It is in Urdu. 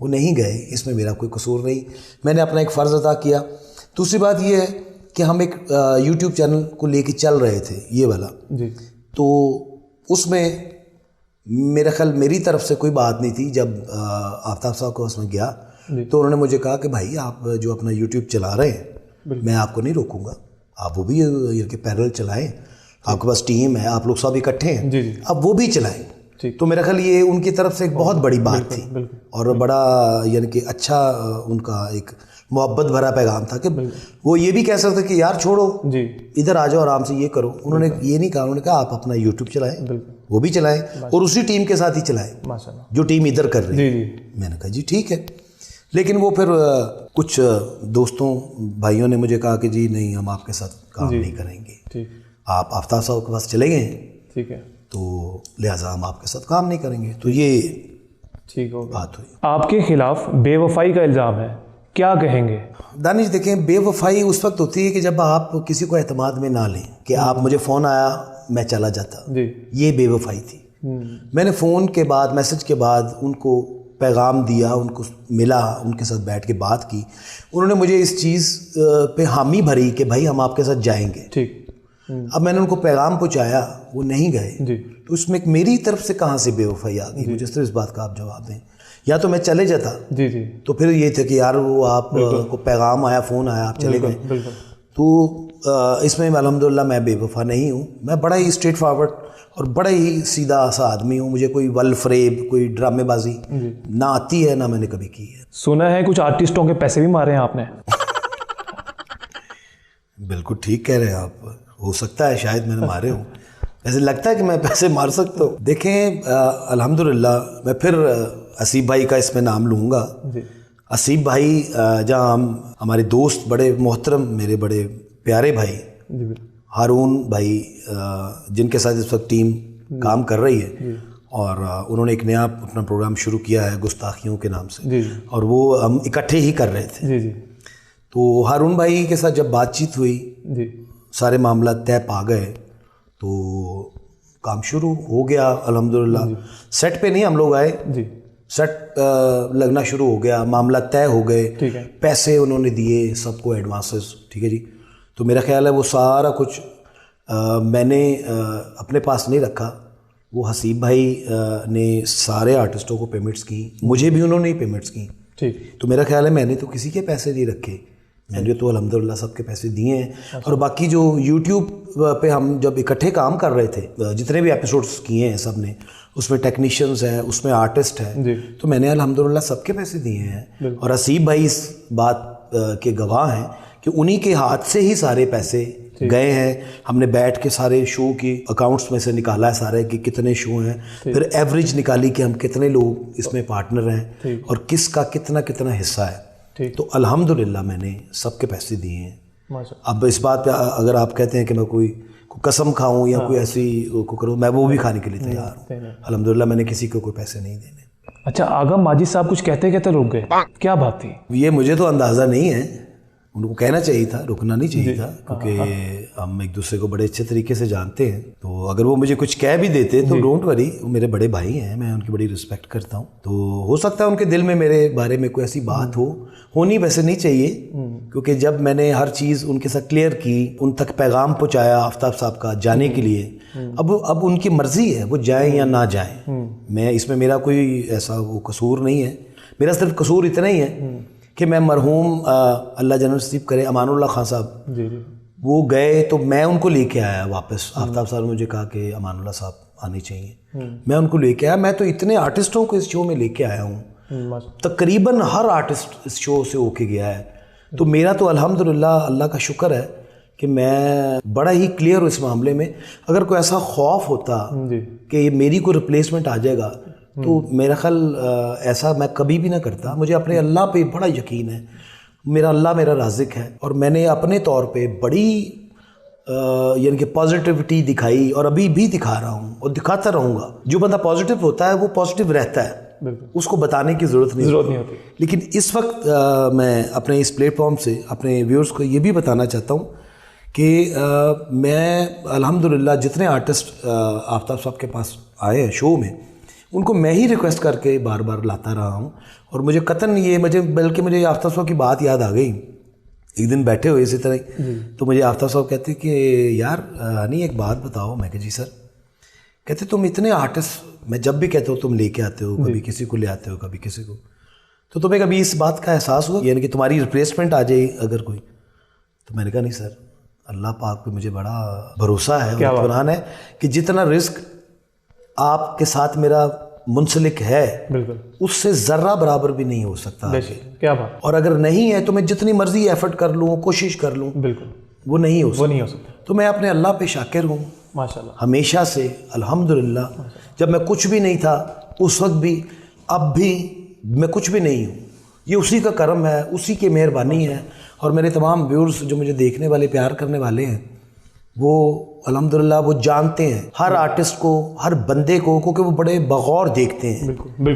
وہ نہیں گئے, اس میں میرا کوئی قصور نہیں, میں نے اپنا ایک فرض ادا کیا. دوسری بات یہ ہے کہ ہم ایک یوٹیوب چینل کو لے کے چل رہے تھے یہ والا, تو اس میں میرا خیال میری طرف سے کوئی بات نہیں تھی. جب آفتاب صاحب کو اس میں گیا تو انہوں نے مجھے کہا کہ بھائی آپ جو اپنا یوٹیوب چلا رہے ہیں میں آپ کو نہیں روکوں گا, آپ وہ بھی یہ کہ پیرل چلائیں, آپ کے پاس ٹیم ہے, آپ لوگ سب اکٹھے ہیں, اب وہ بھی چلائیں. تو میرا خیال یہ ان کی طرف سے ایک بہت بڑی بات تھی اور بڑا یعنی کہ اچھا ان کا ایک محبت بھرا پیغام تھا کہ وہ یہ بھی کہہ سکتے کہ یار چھوڑو ادھر آ جاؤ آرام سے یہ کرو. انہوں نے یہ نہیں کہا, انہوں نے کہا آپ اپنا یوٹیوب چلائیں, وہ بھی چلائیں اور اسی ٹیم کے ساتھ ہی چلائیں جو ٹیم ادھر کر رہی ہے. میں نے کہا جی ٹھیک ہے. لیکن وہ پھر کچھ دوستوں بھائیوں نے مجھے کہا کہ جی نہیں ہم آپ کے ساتھ کام نہیں کریں گے, آپ آفتاب صاحب کے پاس چلے گئے ہیں, ٹھیک ہے, تو لہٰذا ہم آپ کے ساتھ کام نہیں کریں گے. تو یہ ٹھیک بات ہوئی. آپ کے خلاف بے وفائی کا الزام ہے, کیا کہیں گے؟ دانش دیکھیں, بے وفائی اس وقت ہوتی ہے کہ جب آپ کسی کو اعتماد میں نہ لیں کہ آپ مجھے فون آیا میں چلا جاتا, یہ بے وفائی تھی. میں نے فون کے بعد میسج کے بعد ان کو پیغام دیا, ان کو ملا, ان کے ساتھ بیٹھ کے بات کی, انہوں نے مجھے اس چیز پہ حامی بھری کہ بھائی ہم آپ کے ساتھ جائیں گے. ٹھیک. اب میں نے ان کو پیغام پہنچایا, وہ نہیں گئے, تو اس میں ایک میری طرف سے کہاں سے بے وفائی آ گئی؟ مجھے صرف اس بات کا آپ جواب دیں. یا تو میں چلے جاتا تو پھر یہ تھا کہ یار وہ آپ کو پیغام آیا, فون آیا, آپ چلے گئے. تو اس میں الحمدللہ میں بے وفا نہیں ہوں, میں بڑا ہی اسٹریٹ فارورڈ اور بڑا ہی سیدھا سا آدمی ہوں. مجھے کوئی ول فریب, کوئی ڈرامے بازی نہ آتی ہے, نہ میں نے کبھی کی ہے. سنا ہے کچھ آرٹسٹوں کے پیسے بھی مارے ہیں آپ نے؟ بالکل ٹھیک کہہ رہے ہیں آپ, ہو سکتا ہے شاید میں نے مارے ہوں, ایسے لگتا ہے کہ میں پیسے مار سکتا ہوں. دیکھیں الحمدللہ میں پھر اسیب بھائی کا اس میں نام لوں گا. اسیب بھائی جہاں ہمارے دوست بڑے محترم, میرے بڑے پیارے بھائی ہارون بھائی جن کے ساتھ اس وقت ٹیم کام کر رہی ہے, اور انہوں نے ایک نیا اپنا پروگرام شروع کیا ہے گستاخیوں کے نام سے, اور وہ ہم اکٹھے ہی کر رہے تھے. تو ہارون بھائی کے ساتھ جب بات چیت ہوئی, سارے معاملات طے پا گئے, تو کام شروع ہو گیا الحمدللہ. سیٹ پہ نہیں ہم لوگ آئے, سیٹ لگنا شروع ہو گیا, معاملات طے ہو گئے, پیسے انہوں نے دیے سب کو ایڈوانسز, ٹھیک ہے جی. تو میرا خیال ہے وہ سارا کچھ میں نے اپنے پاس نہیں رکھا, وہ حسیب بھائی نے سارے آرٹسٹوں کو پیمنٹس کی, مجھے بھی انہوں نے ہی پیمنٹس کی. تو میرا خیال ہے میں نے تو کسی کے پیسے نہیں رکھے, میں نے تو الحمدللہ سب کے پیسے دیے ہیں. اور باقی جو یوٹیوب پہ ہم جب اکٹھے کام کر رہے تھے, جتنے بھی ایپیسوڈس کیے ہیں سب نے, اس میں ٹیکنیشینز ہیں, اس میں آرٹسٹ ہیں, تو میں نے الحمدللہ سب کے پیسے دیے ہیں. اور حسیب بھائی اس بات کے گواہ ہیں کہ انہی کے ہاتھ سے ہی سارے پیسے گئے ہیں. ہم نے بیٹھ کے سارے شو کی اکاؤنٹس میں سے نکالا ہے سارے کہ کتنے شو ہیں, پھر ایوریج نکالی کہ ہم کتنے لوگ اس میں پارٹنر ہیں اور کس کا کتنا کتنا حصہ ہے. تو الحمدللہ میں نے سب کے پیسے دیے ہیں. اب اس بات پہ اگر آپ کہتے ہیں کہ میں کوئی قسم کھاؤں یا کوئی ایسی کو کروں, میں وہ بھی کھانے کے لیے تیار ہوں. الحمدللہ میں نے کسی کو کوئی پیسے نہیں دینے. اچھا, آغا ماجد صاحب کچھ کہتے کہتے رک گئے, کیا بات تھی؟ یہ مجھے تو اندازہ نہیں ہے, ان کو کہنا چاہیے تھا, رکنا نہیں چاہیے تھا, کیونکہ ہم ایک دوسرے کو بڑے اچھے طریقے سے جانتے ہیں. تو اگر وہ مجھے کچھ کہہ بھی دیتے تو ڈونٹ وری, وہ میرے بڑے بھائی ہیں, میں ان کی بڑی رسپیکٹ کرتا ہوں. تو ہو سکتا ہے ان کے دل میں میرے بارے میں کوئی ایسی بات ہونی ویسے نہیں چاہیے, کیونکہ جب میں نے ہر چیز ان کے ساتھ کلیئر کی, ان تک پیغام پہنچایا آفتاب صاحب کا جانے کے لیے, اب ان کی مرضی ہے وہ جائیں یا نہ جائیں. میں اس میں میرا کوئی ایسا وہ قصور نہیں ہے. میرا صرف قصور اتنا ہی ہے کہ میں مرحوم اللہ جنت نصیب کرے امان اللہ خان صاحب وہ گئے تو میں ان کو لے کے آیا واپس. آفتاب صاحب نے مجھے کہا کہ امان اللہ صاحب آنے چاہیے, میں ان کو لے کے آیا. میں تو اتنے آرٹسٹوں کو اس شو میں لے کے آیا ہوں, تقریباً ہر آرٹسٹ اس شو سے ہو کے گیا ہے. تو میرا تو الحمدللہ اللہ کا شکر ہے کہ میں بڑا ہی کلیئر ہوں اس معاملے میں. اگر کوئی ایسا خوف ہوتا کہ میری کوئی ریپلیسمنٹ آ جائے گا تو میرا خیال ایسا میں کبھی بھی نہ کرتا. مجھے اپنے اللہ پہ بڑا یقین ہے, میرا اللہ میرا رازق ہے, اور میں نے اپنے طور پہ بڑی یعنی کہ پازیٹیوٹی دکھائی, اور ابھی بھی دکھا رہا ہوں اور دکھاتا رہوں گا. جو بندہ پازیٹیو ہوتا ہے وہ پازیٹیو رہتا ہے, اس کو بتانے کی ضرورت نہیں ہوتی. لیکن اس وقت میں اپنے اس پلیٹ فارم سے اپنے ویورز کو یہ بھی بتانا چاہتا ہوں کہ میں الحمدللہ جتنے آرٹسٹ آفتاب صاحب کے پاس آئے ہیں شو میں, ان کو میں ہی ریکویسٹ کر کے بار بار لاتا رہا ہوں. اور مجھے قطعاً یہ بلکہ مجھے آفتاب صاحب کی بات یاد آ گئی. ایک دن بیٹھے ہوئے اسی طرح تو مجھے آفتاب صاحب کہتے کہ یار ہنی ایک بات بتاؤ. میں کہ جی سر. کہتے تم اتنے آرٹسٹ, میں جب بھی کہتا ہوں تم لے کے آتے ہو, کبھی کسی کو لے آتے ہو, کبھی کسی کو, تو تمہیں کبھی اس بات کا احساس ہوا یعنی کہ تمہاری ریپلیسمنٹ آ جائے اگر کوئی؟ تو میں نے کہا نہیں سر, اللہ پاک پہ مجھے بڑا بھروسہ ہے اور اطمینان ہے کہ جتنا رزق آپ کے ساتھ میرا منسلک ہے بالکل اس سے ذرہ برابر بھی نہیں ہو سکتا. کیا بات. اور اگر نہیں ہے تو میں جتنی مرضی ایفرٹ کر لوں, کوشش کر لوں, بالکل وہ نہیں ہو سکتا. تو میں اپنے اللہ پہ شاکر ہوں ماشاءاللہ ہمیشہ سے, الحمدللہ. جب میں کچھ بھی نہیں تھا اس وقت بھی, اب بھی میں کچھ بھی نہیں ہوں. یہ اسی کا کرم ہے, اسی کی مہربانی ہے. اور میرے تمام ویورز جو مجھے دیکھنے والے, پیار کرنے والے ہیں, وہ الحمدللہ وہ جانتے ہیں ہر آرٹسٹ کو, ہر بندے کو, کیونکہ وہ بڑے بغور دیکھتے ہیں. بالکل بالکل.